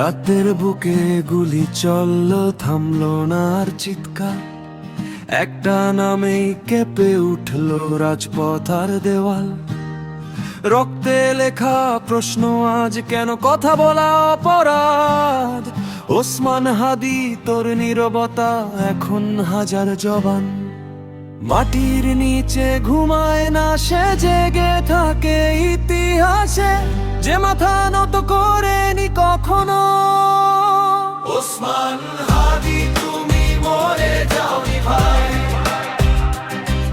রাতের বুকে গুলি চলল, থামলো না আর চিৎকার। একটা নামেই কেঁপে উঠল রাজপথ আর দেওয়াল। রক্তে লেখা প্রশ্ন আজ কেন কথা বলা অপরাধ। ওসমান হাদি তোর নীরবতা এখন হাজার জবান। মাটির নিচে ঘুমায় না সে, জেগে থাকে ইতিহাসে, যে মাথা নত করেনি কখনো। ওসমান হাদি তুমি মরে যাওনি ভাই,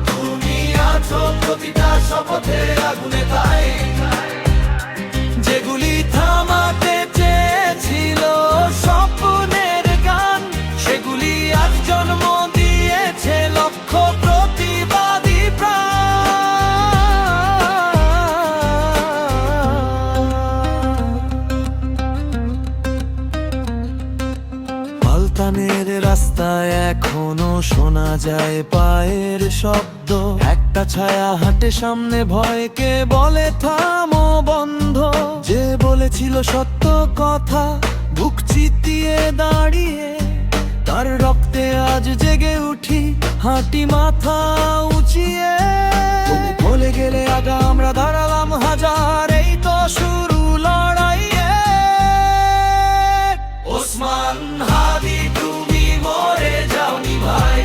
তুমি আছো প্রতিটা শপথে আগুনে তাই। যেগুলি থামাতে চেয়েছিল স্বপ্নের গান, সেগুলি আজ জন্ম দিয়েছে লক্ষ প্রতিবাদী পাল্টানের রাস্তায় এখনো শোনা যায় পায়ের শব্দ। একটা ছায়া হাঁটে সামনে, ভয়কে বলে থামো বন্ধ। যে বলেছিল সত্য কথা বুক চিতিয়ে দাঁড়িয়ে, তার রক্তে আজ জেগে উঠি হাঁটি মাথা উঁচিয়ে। তুমি বলে গেলে আগা আমরা দাঁড়ালাম হাজার, এই তো শুরু লড়াইয়ে। ওসমান হাদি তুমি মরে যাওনি ভাই,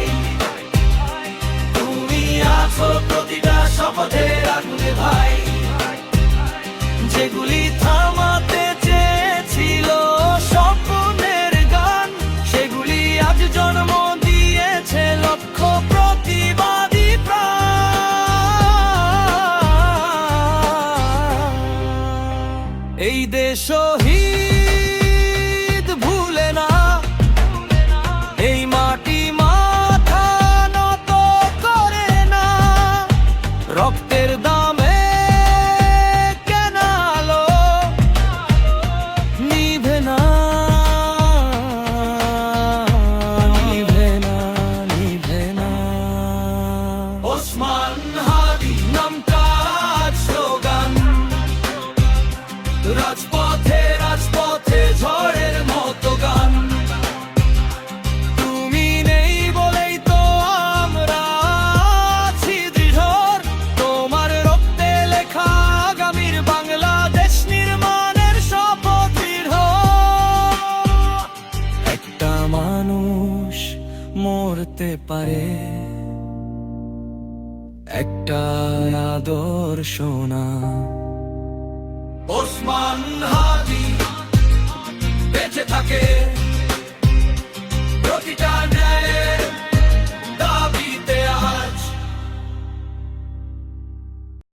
তুমি আছো প্রতিটা শপথে আগুনে ভাই। যেগুলি থামাতে চেয়েছিল স্বপ্নের গান, সেগুলি আজ জন্ম দিয়েছে লক্ষ প্রতিবাদী প্রাণ। এই দেশ শহীদ ভুলে না, এই মাটি মাথা নত করে না। রক্তের দামে কেন আলো নিভে না, নিভে না, নিভে না। ওসমান হাদি নামটা আজ স্লোগান, রাজপথে রাজপথে ঝড়ের মতো গান। তুমি নেই বলেই তো আমরা আছি দৃঢ়, তোমার রক্তে লেখা আগামীর বাংলাদেশ নির্মাণের শপথ দৃঢ়। একটা মানুষ মরতে পারে, একটা আদর্শ না। ওসমান হাদি বেঁচে থাকে।